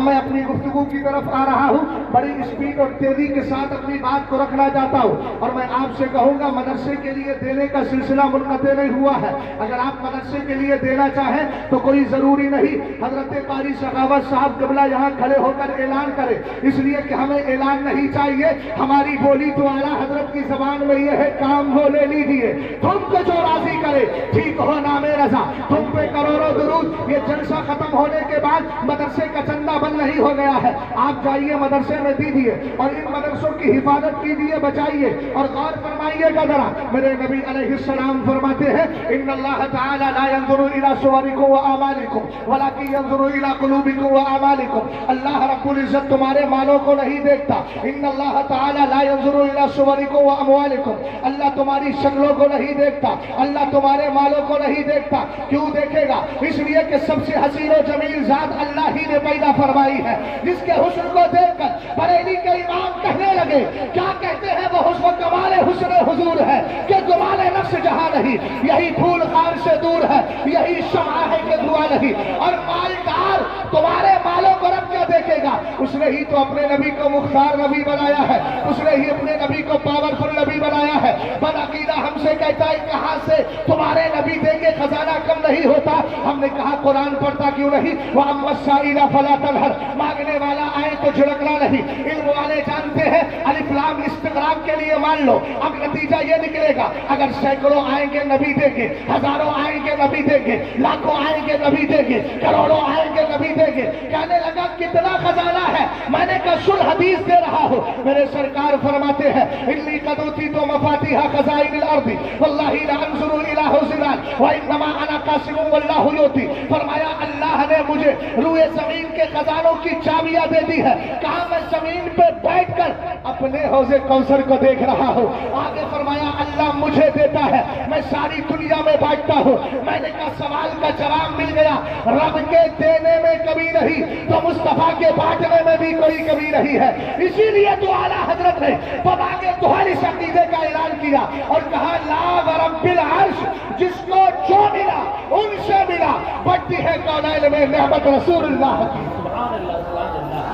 میں اپنی گفتگو کی طرف آ رہا ہوں، بڑی اسپیڈ اور تیزی کے ساتھ اپنی بات کو رکھنا چاہتا ہوں، اور میں آپ سے کہوں گا مدرسے کے لیے دینے کا سلسلہ منقطع نہیں ہوا ہے۔ اگر آپ مدرسے کے لیے دینا چاہیں تو کوئی ضروری نہیں حضرت قاری سخاوت صاحب قبلہ یہاں کھڑے ہو کر اعلان کرے، اس لیے کہ ہمیں اعلان نہیں چاہیے، ہماری بولی تو اعلیٰ حضرت کی زبان میں یہ ہے کام ہو لے لیجیے، تم کو جو راضی کرے ٹھیک ہو نام رضا، تم پہ کروڑوں درود۔ یہ جلسہ ختم ہونے کے بعد مدرسے کا چندہ بند نہیں ہو گیا ہے، آپ جائیے مدرسے میں دیجیے اور ان مدرسوں کی حفاظت کیجیے، بچائیے، اور غور فرمائیے گا ذرا، میرے نبی علیہ السلام فرماتے ہیں ان اللہ تعالی لا ينظر الى صورکم واعمالکم ولکن ينظر الى قلوبکم واعمالکم، اللہ رب العزت تمہارے مالوں کو نہیں دیکھتا، ان اللہ تعالی لا ينظر الى صورکم واموالکم، اللہ تمہاری شکلوں کو نہیں دیکھتا، اللہ تمہارے مالوں کو نہیں دیکھتا۔ کیوں دیکھے گا؟ اس لیے کہ سب سے حسین و جمیل ذات اللہ ہی نے پیدا فرمائی ہے، جس کے حسن کو دیکھ کر بریلی کے امام کہنے لگے، کیا کہتے ہیں وہ حسن کمال حسن حضور ہے کہ جمال نفس جہاں نہیں، یہی پھول خار سے دور ہے، یہی شمع ہے کہ دعا نہیں، اور مالدار تمہارے مالوں کو رب کیا دیکھے گا؟ اس نے ہی تو اپنے نبی کو مختار نبی بنایا ہے، اس نے ہی اپنے نبی کو پاورفل نبی بنایا ہے۔ بدعقیدہ ہم سے کہتا ہے کہاں سے تمہارے نبی دیں گے، خزانہ کم نہیں ہوتا۔ ہم نے کہا قرآن پڑھتا کیوں نہیں؟ وَأَمَّا السَّائِلَ فَلَا تَنْهَرْ، مانگنے والا آئے تو جھڑکنا نہیں۔ علم والے جانتے ہیں الف لام استغراق کے لیے مان لو، اب نتیجہ یہ نکلے گا اگر سینکڑوں آئیں گے نبی دیں گے، ہزاروں آئیں گے نبی دیں گے، لاکھوں آئیں گے نبی دیں گے، کروڑوں آئیں گے نبی دیں گے۔ کہنے لگا کتنا خزانہ ہے؟ میں نے کہا سن حدیث دے رہا ہوں، میرے سرکار فرماتے ہیں انی قد اوتیت مفاتیح خزائن الارض واللہ لا انظر الى حزلان وانما انا قاسم واللہ یؤتی، فرمایا اللہ نے مجھے روئے زمین کے خزانوں کی چابیاں دے دی ہے، کہا میں زمین پہ بیٹھ کر اپنے حوض کوثر کو دیکھ رہا ہوں۔ آگے فرمایا اللہ مجھے دیتا ہے، میں ساری دنیا میں بانٹتا ہوں۔ میں نے کہا سوال کا جواب مل گیا، رب کے دینے میں کمی نہیں تو مصطفیٰ کے بانٹنے میں بھی کوئی کمی نہیں ہے۔ اسی لیے تو اعلیٰ حضرت نے تب آگے تمہاری عقیدے کا اعلان کیا اور کہا لا ورب العرش، جس کو جو ملا ان سے ملا، بڑھتی ہے کونین میں نعمت رسول اللہ کی۔ سبحان اللہ، سبحان اللہ،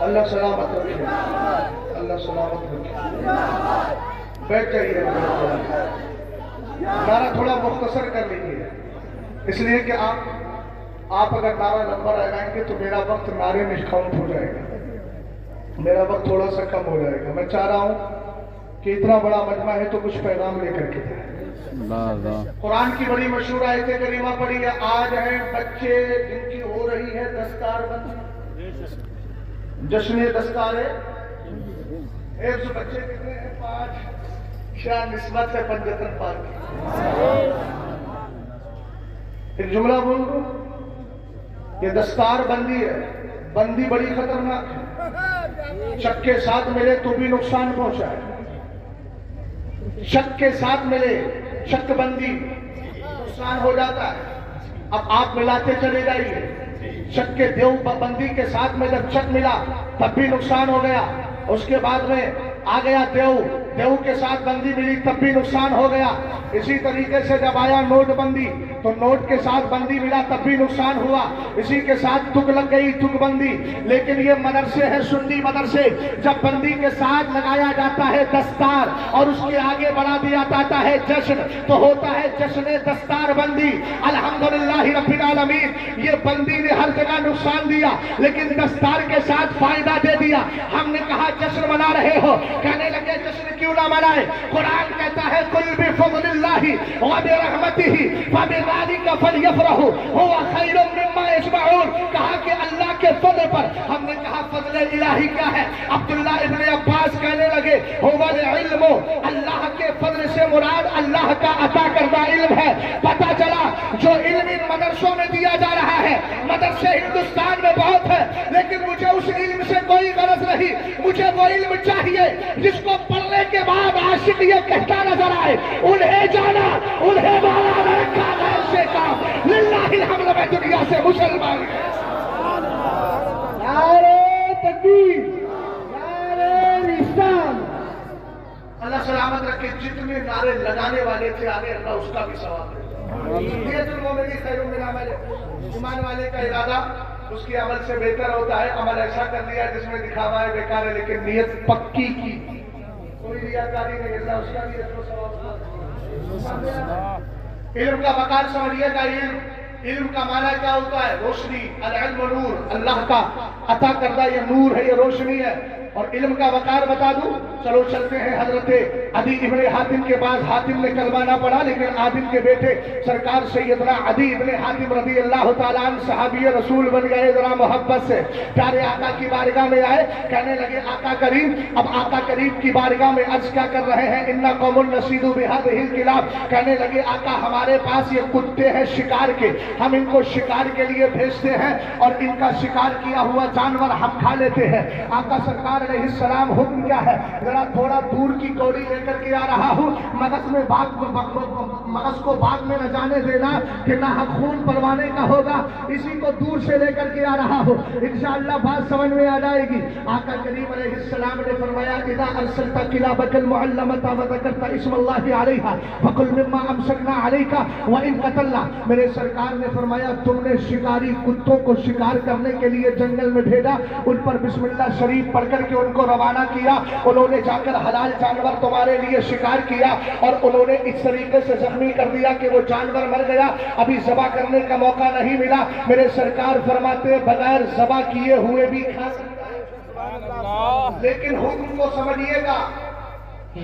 اللہ سلامت رکھے، اللہ سلامت رکھے۔ بیٹھ جائیے، نعرہ تھوڑا مختصر کر لیجیے، اس لیے کہ آپ اگر نعرہ لمبا لگائیں گے تو میرا وقت نعرے میں کم ہو جائے گا، میرا وقت تھوڑا سا کم ہو جائے گا۔ میں چاہ رہا ہوں کہ اتنا بڑا مجمع ہے تو کچھ پیغام لے کر کے جائیں۔ قرآن کی بڑی مشہور آیت کریمہ پڑھی ہے، آج ہیں بچے جن کی ہو رہی ہے دستار بندی، جشن دستار ہے۔ ایک سو بچے کتنے ہیں؟ 5، شاہ نسبت ہے 75 پار کی۔ ایک جملہ بول دوں، یہ دستار بندی ہے، بندی بڑی خطرناک ہے، شک کے ساتھ ملے تو بھی نقصان پہنچائے، شک کے ساتھ ملے، شک بندی نقصان ہو جاتا ہے۔ اب آپ ملاتے چلے جائیے، شک کے دیو بندی کے ساتھ میں جب شک ملا تب بھی نقصان ہو گیا، اس کے بعد میں آ گیا دیو کے ساتھ بندی ملی تب بھی نقصان ہو گیا۔ اسی طریقے سے جب آیا نوٹ بندی تو نوٹ کے ساتھ بندی ملا تب بھی نقصان ہوا، اسی کے ساتھ تک لگ گئی تک بندی۔ لیکن یہ مدرسے ہیں سنی مدرسے، جب بندی کے ساتھ لگایا جاتا ہے دستار اور اس کے آگے بڑھا دیا جاتا ہے جشن تو ہوتا ہے جشن دستار بندی۔ الحمدللہ رب العالمین، یہ بندی نے ہر جگہ نقصان دیا لیکن دستار کے ساتھ فائدہ دے دیا۔ ہم نے کہا جشن منا رہے ہو، کہنے لگے جشن क्यों ना मनाए? कुरान कहता है कुल बिफज़लिल्लाहि व बिरहमतिही फबिज़ालिका फलयफ़रहू हुवा खैरुम मिम्मा यजमऊन। कहा कि अल्लाह के फज़ल पर। हमने कहा फज़ल इलाही क्या है? अब्दुल्लाह इब्न अब्बास कहने लगे हुवल इल्मु, अल्लाह के फज़ल से मुराद अल्लाह का अता करदा इल्म है। पता चला जो इल्म इन मदरसों में दिया जा रहा है, मदरसे हिंदुस्तान में बहुत है, लेकिन मुझे उस इल्म से कोई गरज नहीं। मुझे वो इल्म चाहिए जिसको पढ़ने के बाद आशिक ये कहता नजर आए, उन्हें जाना, उन्हें माना रखा गैर से काम लिल्लाहिल हम्द। मैं दुनिया से मुसलमान नारे तकबीर, नारे इस्लाम। अल्लाह सलामत रखे। जितने नारे लगाने वाले थे आगे अल्लाह उसका भी सवाब दे। ईमान वाले का इरादा उसके अमल से बेहतर होता है। अमल ऐसा कर लिया जिसमें दिखावा है बेकार है, लेकिन नियत पक्की की, कोई रियाकारी नहीं, अल्लाह उसका भी इल्म का वकार समझिएगा। इल्म का माना क्या होता है? रोशनी। अल-इल्म नूर, अल्लाह का अता करदा ये नूर है, ये रोशनी है। और इल्म का वकार बता दूं, चलो चलते हैं हजरत अदी इब्ने हातिम के पास। हातिम ने कलमा ना पढ़ा, लेकिन आदिम के बेटे सरकार सैयदना अदी इब्ने हातिम रज़ी अल्लाह तआला अन्हु सहाबी रसूल बन गए। जरा मोहब्बत से प्यारे आका की बारगाह में आए, कहने लगे आका करीम। अब आका करीम की बारगाह में अर्ज क्या कर रहे हैं? इन्ना कौमुन नसीदु बिहादिहिल किलाब। कहने लगे आका हमारे पास ये कुत्ते हैं शिकार के, हम इनको शिकार के लिए भेजते हैं और इनका शिकार किया हुआ जानवर हम खा लेते हैं। आका सरकार अलैहिस्सलाम हुक्म क्या है? जरा थोड़ा दूर की कौड़ी लेकर के आ रहा हूँ, मगज को बाग में न जाने देना कि ना खून परवाने का होगा, इसी को दूर से लेकर के आ रहा हूँ, इंशाअल्लाह बात समझ में आ जाएगी। आका करीम अलैहिस्सलाम ने फरमाया इज़ा अरसलता किलाबकल मुअल्लमता व ज़करता इस्मल्लाहि अलैहा फकुल मिम्मा अमसकना अलैका व इन कतलना। मेरे सरकार ने फरमाया तुमने शिकारी कुत्तों को शिकार करने के लिए जंगल में भेजा, उन पर बिस्मिल्लाह शरीफ पढ़ करके उनको रवाना किया, उन्होंने जाकर हलाल जानवर तुम्हारे लिए शिकार किया और उन्होंने इस तरीके से जख्मी कर दिया कि वो जानवर मर गया, अभी ज़बा करने का मौका नहीं मिला। मेरे सरकार फरमाते बगैर ज़बा किए हुए भी खा सकता है, लेकिन हुक्म को समझिएगा,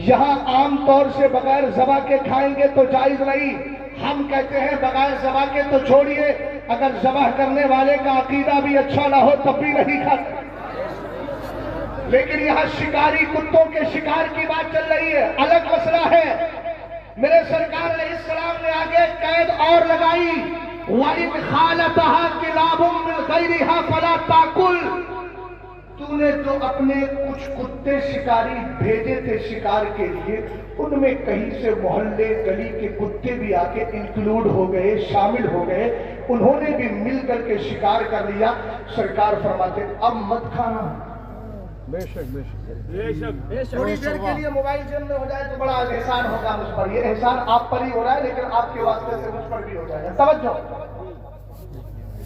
यहाँ आम तौर से बगैर ज़बा के खाएंगे तो जायज नहीं। हम कहते हैं बगैर ज़बा के तो छोड़िए, अगर ज़बा करने वाले का अकीदा भी अच्छा ना हो तब भी नहीं खा सकते। लेकिन यहाँ शिकारी कुत्तों के शिकार की बात चल रही है, अलग मसला है। मेरे सरकार अलैहिस्सलाम ने आगे कैद और लगाई, वइन खालतहा किलाबुम मिन गैरिहा फला ताकुल। तूने जो अपने कुछ कुत्ते शिकारी भेजे थे शिकार के लिए, उनमें कहीं से मोहल्ले गली के कुत्ते भी आके इंक्लूड हो गए, शामिल हो गए, उन्होंने भी मिल करके शिकार कर लिया। सरकार फरमाते अब मत खाना। बेशक बेशक थोड़ी देर के लिए मोबाइल जेब में हो जाए तो बड़ा एहसान होगा मुझ पर। ये एहसान आप पर ही हो रहा है, लेकिन आपके वास्ते से मुझ पर भी हो जाएगा। तवज्जो,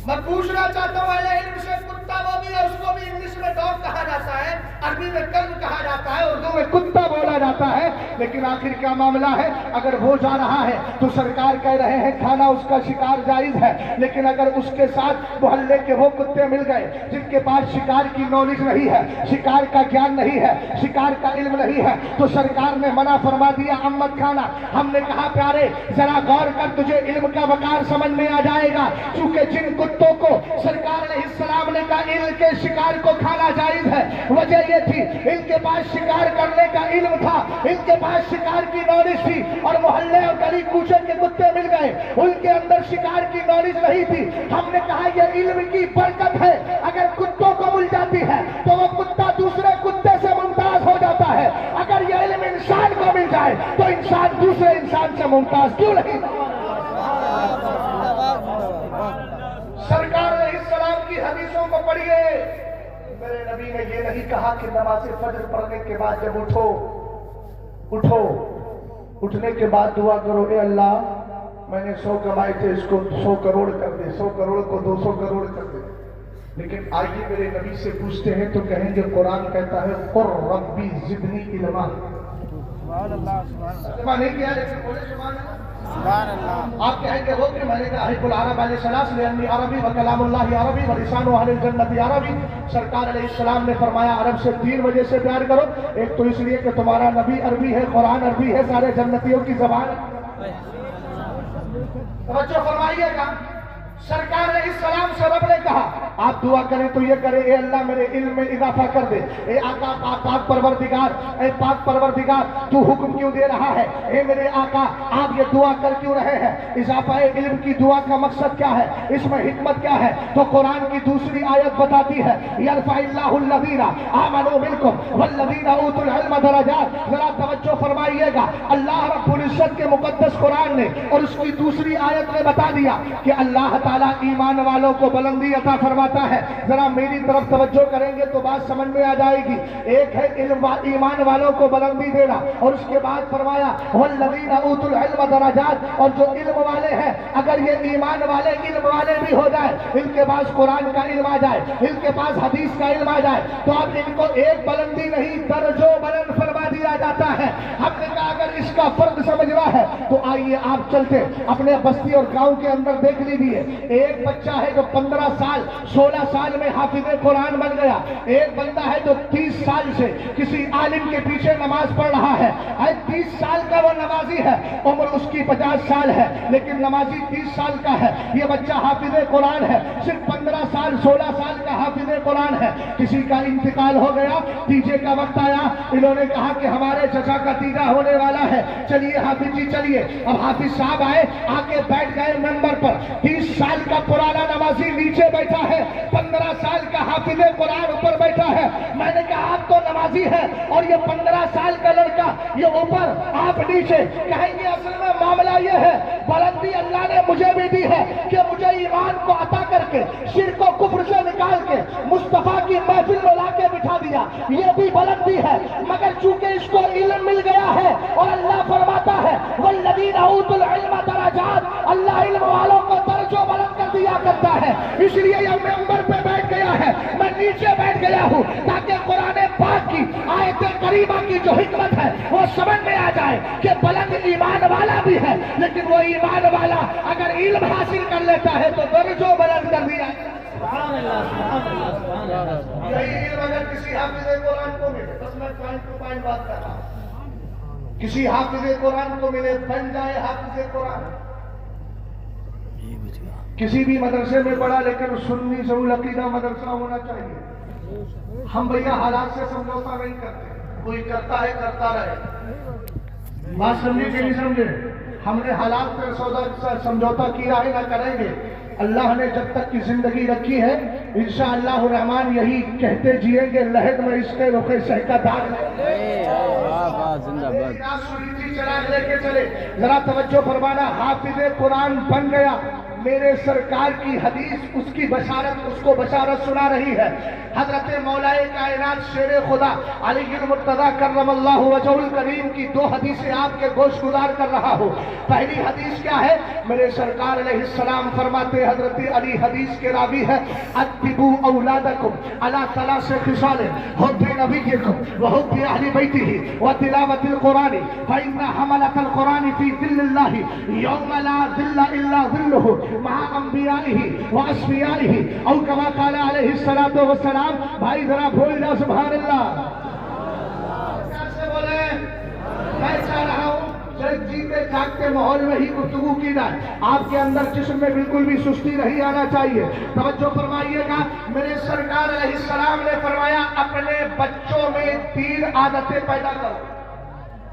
मैं पूछना चाहता हूँ इल्म से, कुत्ता वो भी है, उसको भी इंग्लिश में डॉग कहा जाता है, अरबी में कल्ब कहा जाता है, उर्दू में कुत्ता बोला जाता है, लेकिन आखिर क्या मामला है? अगर वो जा रहा है तो सरकार कह रहे हैं खाना उसका शिकार जायज है, लेकिन अगर उसके साथ मोहल्ले के वो कुत्ते मिल गए जिनके पास शिकार की नॉलेज नहीं है, शिकार का ज्ञान नहीं है, शिकार का इल्म नहीं है, तो सरकार ने मना फरमा दिया अम्मत खाना। हमने कहा प्यारे जरा गौर कर, तुझे इल्म का वकार समझ में आ जाएगा। क्योंकि जिन कुत्तों को सरकार अलैहिस्सलाम ने कहा इल्म के शिकार को खाना जायज है, वजह ये थी इनके पास शिकार करने का इल्म था, इनके पास शिकार की नॉलेज थी, और मोहल्ले और गली कूचे के कुत्ते मिल गए, उनके अंदर शिकार की नॉलेज नहीं थी। हमने कहा यह इल्म की बरकत है, अगर कुत्तों को मिल जाती है तो वो कुत्ता दूसरे कुत्ते से मुमताज हो जाता है, अगर यह इल्म इंसान को मिल जाए तो इंसान दूसरे इंसान से मुमताज क्यों नहीं? सरकार अलैहिस्सलाम की हदीसों को पढ़िए। मेरे नबी ने ये नहीं कहा कि नमाज़ फजर पढ़ने के बाद जब उठो उठने के बाद दुआ करो, ए अल्लाह मैंने 100 कमाए थे, इसको 100 करोड़ कर दे, 100 करोड़ को 200 करोड़ कर दे। लेकिन आइए मेरे नबी से पूछते हैं तो कहेंगे कुरान कहता है कुर रब्बी ज़िदनी इल्मा। नहीं किया लेकिन बोले सुभान अल्लाह। آپ کہیں گے وہ کہ میں نے کہا احب العرب علیہ السلام لأنی عربی و کلام اللہ عربی و لسان اہل الجنت عربی. سرکار علیہ السلام نے فرمایا عرب سے 3 وجہ سے پیار کرو. ایک تو اس لیے کہ تمہارا نبی عربی ہے, قرآن عربی ہے, سارے جنتیوں کی زبان. توجہ فرمائیے گا, سرکار علیہ السلام سے رب نے کہا آپ دعا کریں تو یہ کریں, اے اللہ میرے علم میں اضافہ کر دے. اے آقا پاک پروردگار, اے پاک پروردگار تو حکم کیوں دے رہا ہے؟ اے میرے آقا آپ یہ دعا کر کیوں رہے ہیں؟ اضافہ علم کی دعا کا مقصد کیا ہے, اس میں حکمت کیا ہے؟ تو قرآن کی دوسری آیت بتاتی ہے یرفع اللہ الذین آمنوا منکم والذین اوتوا العلم درجات. ذرا توجہ فرمائیے گا, اللہ رب العزت کے مقدس قرآن نے اور اس کی دوسری آیت نے بتا دیا کہ اللہ تعالیٰ ایمان والوں کو بلندی عطا فرماتا ہے. ذرا میری طرف توجہ کریں گے تو بات سمجھ میں آ جائے گی. ایک ہے ایمان والوں کو بلندی دینا, اور اس کے بعد فرمایا والذین اوتوا العلم درجات. اور جو علم والے ہیں, اگر یہ ایمان والے علم والے بھی ہو جائے, ان کے پاس قرآن کا علم آ جائے, ان کے پاس حدیث کا علم آ جائے, تو اب ان کو ایک بلندی نہیں درجوں بلند فرما دیا جاتا ہے. ہم نے کہا اگر اس کا فرق سمجھنا ہے تو آئیے آپ چلتے اپنے بستی اور گاؤں کے اندر دیکھ لیجیے. ایک بچہ ہے جو 15 سال 16 سال میں حافظ قرآن بن گیا. ایک بندہ ہے جو 30 سال سے کسی عالم کے پیچھے نماز پڑھ رہا ہے. 30 سال کا وہ نمازی ہے, عمر اس کی 50 سال ہے, لیکن نمازی 30 سال کا ہے. یہ بچہ حافظ قرآن ہے, صرف 15 سال 16 سال کا حافظ قرآن ہے. کسی کا انتقال ہو گیا, تیجے کا وقت آیا, انہوں نے کہا کہ ہمارے چچا کا تیجا ہونے والا ہے, چلیے حافظ جی چلیے. اب حافظ صاحب آئے, آ کے بیٹھ گئے ممبر پر. 30 سال کا پرانا نمازی نیچے بیٹھا ہے, 15 سال کا حافظ قرآن اوپر بیٹھا ہے. میں نے کہا آپ تو نمازی ہے اور یہ 15 سال کا لڑکا یہ اوپر آپ نیچے. کہیں گے اصل میں معاملہ یہ ہے, بلندی اللہ نے مجھے بھی دی ہے کہ مجھے ایمان کو عطا کر کے شرک و کفر سے نکال کے مصطفیٰ کی محفل میں لا کے بٹھا دیا, یہ بھی بلندی ہے. مگر چونکہ اس کو علم مل گیا ہے اور اللہ فرماتا ہے والذین اوتوا العلم درجات, اللہ علم والوں کو درجوں بلند کر دیا کرتا ہے. اس لیے یہ ممبر پہ بیٹھ گیا ہے, میں نیچے بیٹھ گیا ہوں تاکہ قرآن پاک کی آیت کریمہ کی جو حکمت ہے وہ سمجھ میں آ جائے کہ بلند ایمان والا بھی ہے, لیکن وہ ایمان والا اگر علم حاصل کر لیتا ہے تو درجوں بلند کر دیا. یہی علم اگر کسی حافظ قرآن کو ملے, بس میں پوائنٹ ٹو پوائنٹ بات کر رہا ہوں, کسی حافظ قرآن کو ملے, بن جائے حافظ قرآن. کسی بھی مدرسے میں پڑھا لیکن سنی ضرور عقیدہ مدرسہ ہونا چاہیے. ہم بھیا حالات سے سمجھوتا نہیں کرتے, کوئی کرتا ہے کرتا رہے. بات سمجھے کہ نہیں سمجھے؟ ہم نے حالات سے سمجھوتا کیا ہے, نہ کریں گے. اللہ نے جب تک کی زندگی رکھی ہے انشاءاللہ الرحمن یہی کہتے جیئیں گے لہد میں اس کے رخ سہ کا داغ چراغ لے کے چلے. ذرا توجہ فرمانا, حافظ قرآن بن گیا, میرے سرکار کی حدیث اس کی بشارت اس کو بشارت سنا رہی ہے. حضرت مولا کائنات شیر خدا علی المرتضیٰ کرم اللہ وجہہ الکریم کی 2 حدیثیں آپ کے گوش گزار کر رہا ہوں. پہلی حدیث کیا ہے؟ میرے سرکار علیہ السلام فرماتے, حضرت علی حدیث کے راوی ہے, ادبوا اولادکم علی 3 خصال حب نبیکم وحب اہل بیتہ وتلاوۃ القرآن فإن حملۃ القرآن فی ظل اللہ یوم لا ظل الا ظلہ مع انبیائہ واصفیائہ او کما قال علیہ الصلوۃ والسلام. بھائی ذرا بول جا سبحان اللہ. کیسے بولے؟ میں چاہ رہا ہوں جیتے جاگتے ماحول میں ہی گفتگو کی جائے. آپ کے اندر جسم میں بالکل بھی سستی نہیں آنا چاہیے. توجہ فرمائیے گا, میرے سرکار علیہ السلام نے فرمایا اپنے بچوں میں 3 عادتیں پیدا کرو.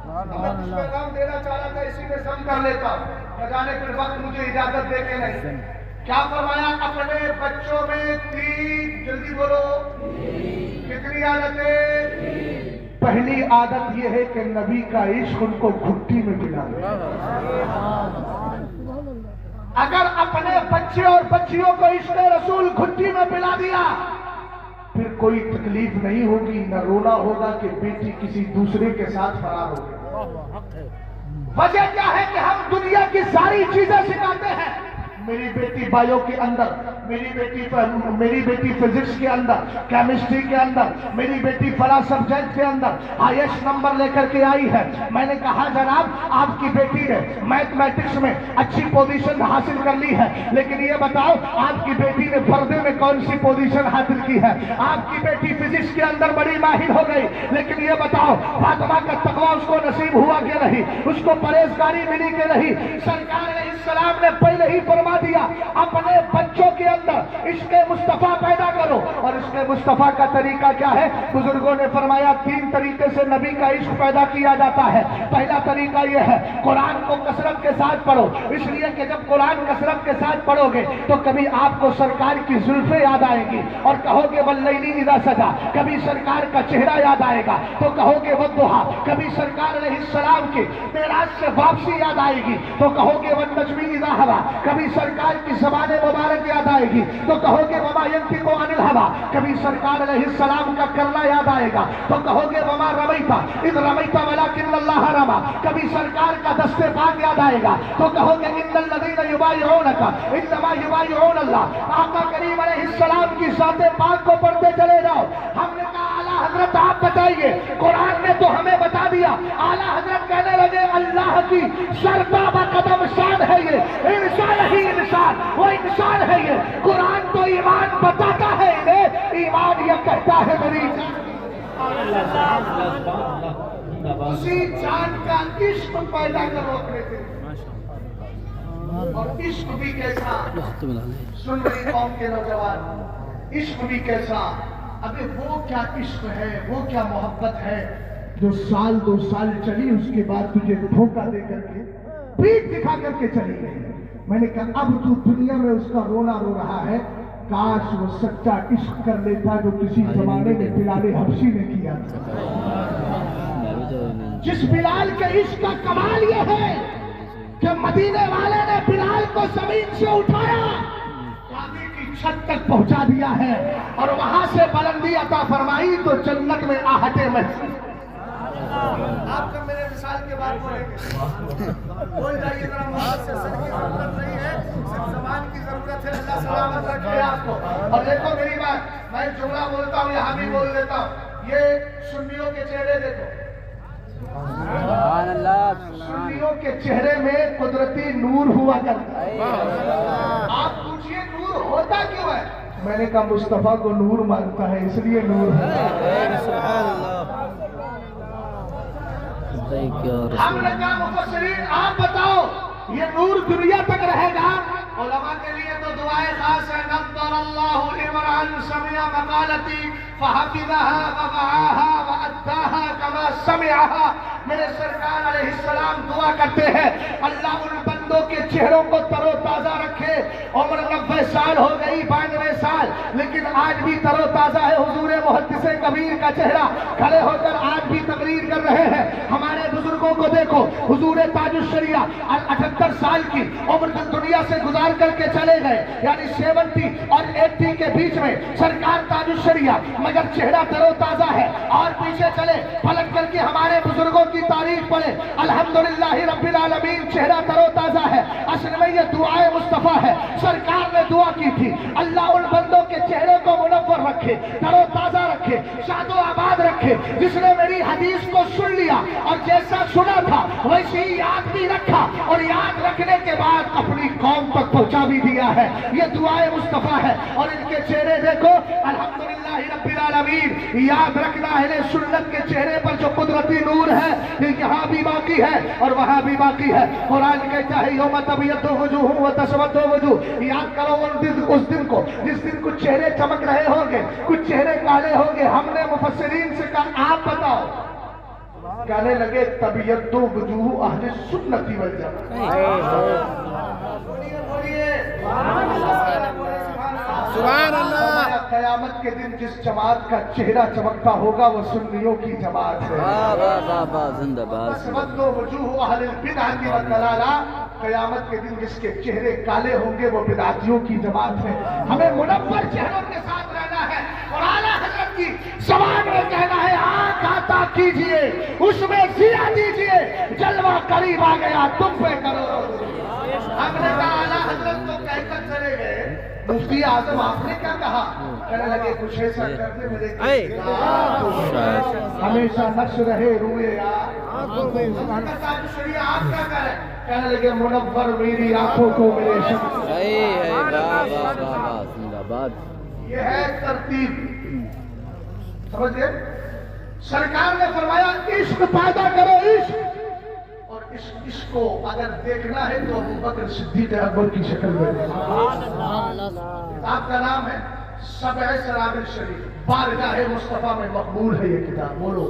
میں کچھ پیغام دینا چاہ رہا تھا, اسی میں سم کر لیتا ہوں, نہ جانے پھر وقت مجھے اجازت دے کے نہیں. کیا فرمایا؟ اپنے بچوں میں 3, جلدی بولو, کتنی عادتیں؟ پہلی عادت یہ ہے کہ نبی کا عشق ان کو گھٹی میں پلا دو. اگر اپنے بچے اور بچیوں کو عشق رسول گھٹی میں پلا دیا پھر کوئی تکلیف نہیں ہوگی, نہ رونا ہوگا کہ بیٹی کسی دوسرے کے ساتھ فرار ہوگی. وجہ کیا ہے کہ ہم دنیا کی ساری چیزیں سکھاتے ہیں मेरी बेटी बायो के अंदर, मेरी बेटी फिजिक्स के अंदर, केमिस्ट्री के अंदर, मेरी बेटी फला सब्जेक्ट के अंदर हाईएस्ट नंबर लेकर के आई है। मैंने कहा जनाब आपकी बेटी ने मैथमेटिक्स में अच्छी पोजीशन हासिल कर ली है, लेकिन ये बताओ आपकी बेटी ने पर्दे में कौन सी पोजीशन हासिल की है? आपकी बेटी फिजिक्स के अंदर बड़ी माहिर हो गई, लेकिन ये बताओ फातिमा का तकवा उसको नसीब हुआ कि नहीं? उसको परहेजगारी मिली कि नहीं? सरकार ने इस्लाम ने पहले ही फरमा दिया अपने बच्चों के अंदर इश्क़े मुस्तफा पैदा करो। और इश्क़े मुस्तफा का तरीका क्या है? बुजुर्गों ने फरमाया 3 तरीके से नबी का इश्क पैदा किया जाता है। पहला तरीका यह है कुरान को कसरत के साथ पढ़ो, इसलिए कि जब कुरान कसरत के साथ पढ़ोगे तो कभी आपको सरकार की जुल्फे याद आएगी और कहोगे वल्लैली इज़ा सजा, कभी सरकार का चेहरा याद आएगा तो कहोगे वद्दुहा, कभी सरकार अलैहिस्सलाम के मेराज से वापसी याद आएगी तो कहोगे वन्नज्मी इज़ा हवा, कभी सरकार की ज़बान मुबारक याद आएगी तो कहोगे वमा यंतिकु अनिल हवा, कभी सरकार अलैहिस्सलाम का करना याद आएगा तो कहोगे वमा रमैता इज़ रमैता वलाकिन्नल्लाह रमा, कभी सरकार का दस्ते पाक याद आएगा तो कहोगे इन्नल लज़ीना युबाइऊनका इन्नमा युबाइऊनल्लाह। आका करीम अलैहिस्सलाम की ज़ाते पाक को पढ़ते चले जाओ। हमने कहा आला हजरत आप बताइए, कुरान ने तो हमें बता दिया। आला हजरत कहने लगे अल्लाह की सरताबा कदम शान है ये, इंसान ही इंसान, वो इंसान है ये। कुरान तो ईमान बताता है इन्हें, ईमान ये कहता है मेरी उसी जान का इश्क पैदा करो अपने दिल। और इश्क भी कैसा, सुन रही कौम के नौजवान, इश्क भी कैसा। अबे वो क्या इश्क है, वो क्या मोहब्बत है जो साल 2 साल चली, उसके बाद तुझे धोखा दे करके पीठ दिखा करके चली गई। मैंने कहा अब तू दुनिया में उसका रोना रो रहा है, काश वो सच्चा इश्क कर लेता जो किसी जमाने में बिलाल हबशी ने किया था। जिस बिलाल के इश्क का कमाल यह है कि मदीने वाले ने बिलाल को जमीन से उठाया, काबे की छत तक पहुंचा दिया है और वहां से बुलंदी अता फरमाई तो जन्नत में आहटे महसूस। आपका मेरे मिसाल के बाद बोल जाइए जरा, मोहब्बत से सर की जरूरत नहीं है, सिर्फ ज़बान की जरूरत है। अल्लाह सलामत रखे आपको। और देखो मेरी बात, मैं जुमला बोलता हूँ यहाँ भी बोल देता हूँ, ये सुन्नियों के चेहरे देखो, सुन्नियों के चेहरे में कुदरती नूर हुआ करता है। आप पूछिए नूर होता क्यों है? मैंने कहा मुस्तफा को नूर मानता है इसलिए नूर है। हमने कहा मुफस्सिरीन आप बताओ ये नूर दुनिया तक रहेगा? उलमा के लिए तो दुआएं खास है, नज़्ज़रल्लाहु इमरान समिया मकालती फहफिज़हा ववआहा वअद्दाहा कमा समिअहा। मेरे सरकार अलैहिस्सलाम दुआ करते हैं अल्लाह उन बंदों के चेहरों को तरोताजा रखे। उम्र 90 साल हो गई, 92 साल, लेकिन आज भी तरोताजा है। हुजूर मुहद्दिस कबीर का चेहरा खड़े होकर आज भी तकरीर कर रहे हैं। हमारे बुजुर्गों को देखो, हुजूर ताजुश शरिया 78 साल की उम्र दुनिया से गुजार करके चले गए, यानी 70 और 80 के बीच में सरकार ताजुश शरिया, मगर चेहरा तरोताजा है। और पीछे चले पलट करके हमारे बुजुर्गों की तारीफ पढ़े, अल्हम्दुलिल्लाह रब्बिल आलमीन, चेहरा तरोताजा है। असल में ये दुआए मुस्तफा है। सरकार ने दुआ की थी अल्लाह उन बंदों के चेहरे को मुनव्वर रखे, तरोताजा रखे, शादो आबाद रखे, जिसने मेरी हदीस को सुन लिया और जैसा सुना था वैसे ही याद भी रखा और याद रखने के बाद अपनी कौम तक पहुंचा भी दिया है। ये दुआए मुस्तफा है। और इनके चेहरे देखो, अल्हम्दुलिल्लाह रब्बिल आलमीन। याद रखना है सुन्नत के चेहरे पर जो कुदरती नूर है यहाँ भी बाकी है और वहां भी बाकी है। कुरान कहता है यौम तबय्यदु वजूह व तस्वद्दु वजूह। याद करो उस दिन को जिस दिन कुछ चेहरे चमक रहे होंगे, कुछ चेहरे काले होंगे। हमने मुफस्सिरीन से कहा आप बताओ, कहने लगे तबय्यदु वजूह अहले सुन्नती वल जमाअह। सुभान अल्लाह। क़यामत के दिन जिस जमात का चेहरा चमकता होगा वो सुन्नियों की जमात है। क़यामत के दिन जिसके चेहरे काले होंगे वो बिदअतियों की जमात है। हमें मुनव्वर चेहरों के साथ रहना है और आला हज़रत की ज़बान में कहना है आँख आता कीजिए, उसमें जिया दीजिए, जलवा करीब आ गया तुम पे करो। हम आपने कहा आला हजरत तो कहकर चले गए, मुफ्ती आजम आपने क्या कहा? कहने लगे कुछ ऐसा करने मेरे हमेशा नक्श रहे रूए यार। आप क्या करें? कहने लगे मुनव्वर मेरी आंखों को मेरे शख्स। ये है तरतीब, समझिए। सरकार ने फरमाया इश्क पैदा करो, इश्क। और इश्क को अगर देखना है तो अबू बकर सिद्दीक अकबर की शक्ल में। आपका नाम है सबअ सराबिल शरीफ, बारगाह मुस्तफा में मकबूल है ये किताब। बोलो।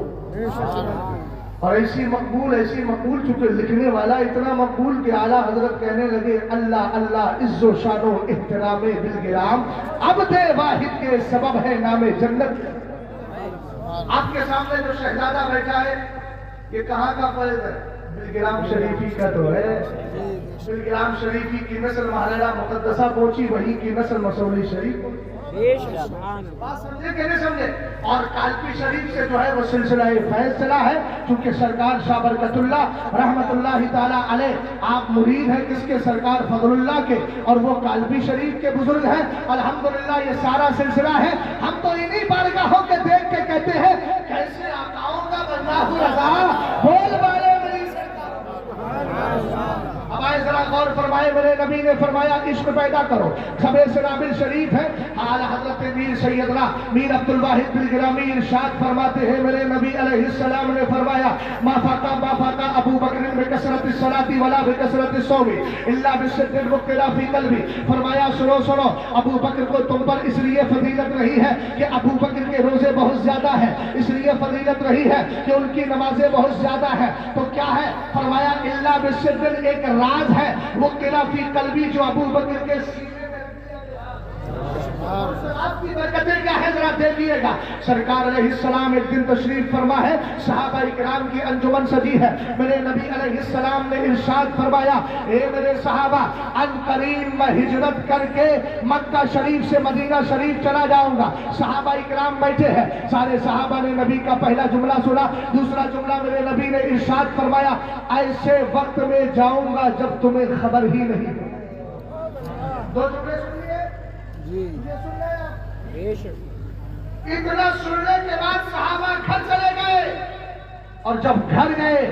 और ऐसी मकबूल चूंकि लिखने वाला इतना मकबूल कि आला हजरत कहने लगे अल्लाह अल्लाह इज्जो शानो इhtiraमे दिलगिराम, अब्दे वाहिद के सबब है नामे जन्नत। आपके सामने जो शहजादा बैठा है ये कहाँ का फैज है? बिलगिराम शरीफी का तो है। बिलगिराम शरीफी की नस्ल महाराणा मुकद्दसा पहुंची, वही की नस्ल मसौली शरीफ। बात समझे कि नहीं समझे? और कालपी शरीफ से जो है वो सिलसिला फैज चला है, क्योंकि सरकार शाह बरकतुल्लाह रहमतुल्लाहि ताला अलैह आप मुरीद हैं किसके? सरकार फजलुल्लाह के, और वो कालपी शरीफ के बुजुर्ग हैं। अल्हम्दुलिल्लाह ये सारा सिलसिला है। हम तो इन्हीं बारगाहों के देख के कहते हैं कैसे आकाओं का बल्लाहु रज़ा बोल वाले मेरी। अब आए जरा गौर फरमाए, मेरे नबी ने फरमाया इश्क पैदा करो। सबे सराबिल शरीफ है। आला हजरत मीर सैयदना मीर अब्दुल वाहिद बिलगिरामी इरशाद फरमाते हैं, मेरे नबी अलैहिस्सलाम ने फरमाया माफाका अबू बकर में कसरत सलाती वला बिकसरत सौमी इल्ला बिशिद्दत मुक्तला फी कल्बी। फरमाया सुनो सुनो, अबू बकर को तुम पर इसलिए फजीलत रही है कि अबू बकर के रोजे बहुत ज्यादा है, इसलिए फजीलत रही है कि उनकी नमाजें बहुत ज्यादा है। तो क्या है? फरमाया इल्ला बिशिद्दत, एक राज है वो किलाफी कल्बी जो अबू बकर के सीने में। आपकी बरकतें क्या है जरा देखिएगा। सरकार अलैहिस्सलाम एक दिन तशरीफ फरमा है, सहाबा इकराम की अंजुमन सजी है। मेरे नबी अलैहिस्सलाम ने इरशाद फरमाया, ए मेरे सहाबा, अनकरीब मैं हिजरत करके मक्का शरीफ से मदीना शरीफ चला जाऊंगा। सहाबा इकराम बैठे हैं, सारे सहाबा ने नबी का पहला जुमला सुना। दूसरा जुमला मेरे नबी ने इरशाद फरमाया, ऐसे वक्त में जाऊंगा जब तुम्हें खबर ही नहीं। दो जुमले सुनिए जी, इतना सुनने के बाद सहाबा घर चले गए, और जब घर गए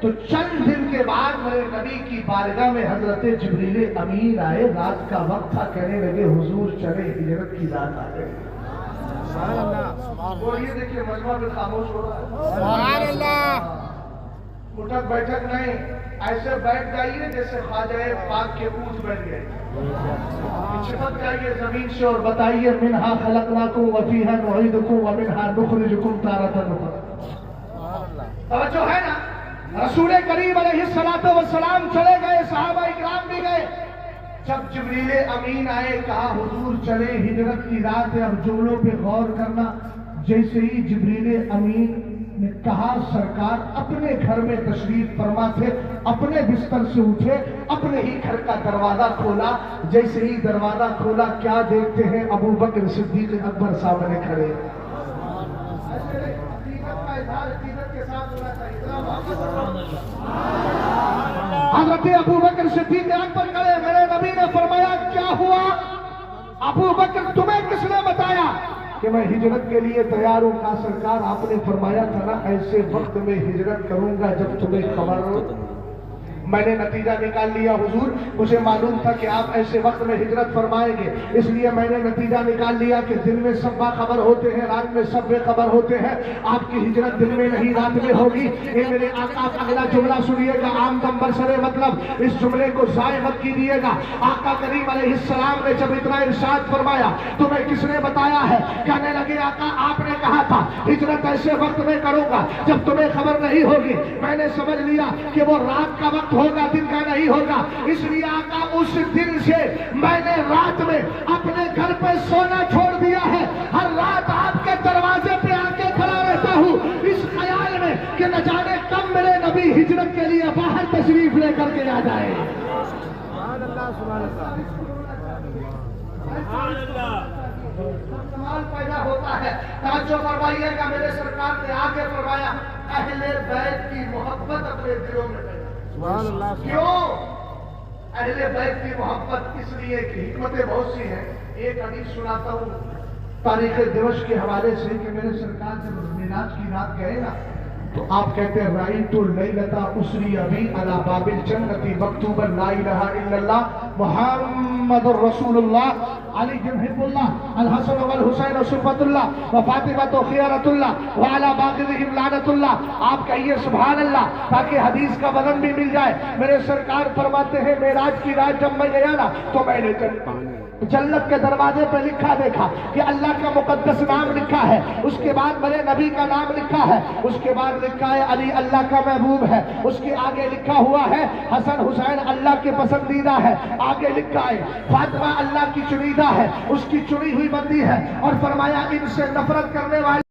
तो चंद दिन के बाद मेरे नबी की बारगाह में हजरत जिब्रील अमीन आए। रात का वक्त था, कहने लगे हुजूर चले, हिजरत की रात आ गई। वो ये देखिए मजमा में खामोश हो रहा है। उठक बैठक नहीं, ऐसे बैठ जाइए जैसे ख्वाजा पाक के ऊँट बैठ गए। चिपक जाइए जमीन से और बताइए मिन्हा खलकनाकुम व फीहा नुईदुकुम व मिन्हा नुखरिजुकुम तारतन उखरा। तवज्जो है ना? रसूल करीम अलैहिस्सलातु वस्सलाम चले गए, सहाबा इकराम भी गए। जब जिब्रील अमीन आए, कहा हुजूर चले, हिजरत की रात है। अब जुमलों पे गौर करना। जैसे ही जिब्रील अमीन ने कहा, सरकार अपने घर में तशरीफ फरमा थे, अपने बिस्तर से उठे, अपने ही घर का दरवाजा खोला। जैसे ही दरवाजा खोला, क्या देखते हैं? अबू बकर सिद्दीक अकबर सामने खड़े। हज़रत अबू बकर सिद्दीक अकबर खड़े। मेरे नबी ने फरमाया क्या हुआ? अबू बकर तुम्हें किसने बताया कि मैं हिजरत के लिए तैयार हूँ? कहा सरकार आपने फरमाया था ना ऐसे वक्त में हिजरत करूंगा जब तुम्हें खबर हो। मैंने नतीजा निकाल लिया हुजूर, मुझे मालूम था कि आप ऐसे वक्त में हिजरत फरमाएंगे, इसलिए मैंने नतीजा निकाल लिया कि दिन में सब बाखबर होते हैं, रात में सब बेखबर होते हैं। आपकी हिजरत दिन में नहीं रात में होगी। ये मेरे आका अगला जुमला सुनिएगा, आम दम बरसरे मतलब इस जुमले को जाय मत कीजिएगा। आका करीम अलैहिस्सलाम ने जब इतना इरशाद फरमाया, तुम्हें किसने बताया है? कहने लगे आका आपने कहा था हिजरत ऐसे वक्त में करूंगा जब तुम्हें खबर नहीं होगी। मैंने समझ लिया कि वो रात का वक्त होगा, दिन का नहीं होगा। इसलिए आका उस दिन से मैंने रात में अपने घर पे सोना छोड़ दिया है। हर रात आपके दरवाजे पे आके खड़ा रहता हूँ इस ख्याल में कि न जाने कब मेरे नबी हिजरत के लिए बाहर तशरीफ लेकर के आ जाए। सवाल पैदा होता है, तवज्जो फरमाइएगा। मेरे सरकार ने आगे फरमाया अहले बैत की मोहब्बत अपने दिलों में। क्यों? اہل بیت کی محبت اس لیے کی حکمتیں بہت سی ہیں. ایک حدیث سناتا ہوں تاریخ دمشق کے حوالے سے کہ میرے سرکار جب معراج کی رات گئے نا تو آپ کہتے ہیں رأیت اللیلۃ اسری بی علی باب الجنۃ مکتوبا لا الہ الا اللہ محمد رسول اللہ علی حب اللہ الحسن والحسین صفۃ اللہ وفاطمہ خیرۃ اللہ وعلی باقیہم لعنۃ اللہ. آپ کہیے سبحان اللہ تاکہ حدیث کا وزن بھی مل جائے. میرے سرکار فرماتے ہیں معراج کی رات جب میں گیا نا تو میں نے جنت کے دروازے پہ لکھا دیکھا کہ اللہ کا مقدس نام لکھا ہے, اس کے بعد میرے نبی کا نام لکھا ہے, اس کے بعد لکھا ہے علی اللہ کا محبوب ہے, اس کے آگے لکھا ہوا ہے حسن حسین اللہ کے پسندیدہ ہے, آگے لکھا ہے فاطمہ اللہ کی چنیدہ ہے, اس کی چنی ہوئی بندی ہے, اور فرمایا ان سے نفرت کرنے والے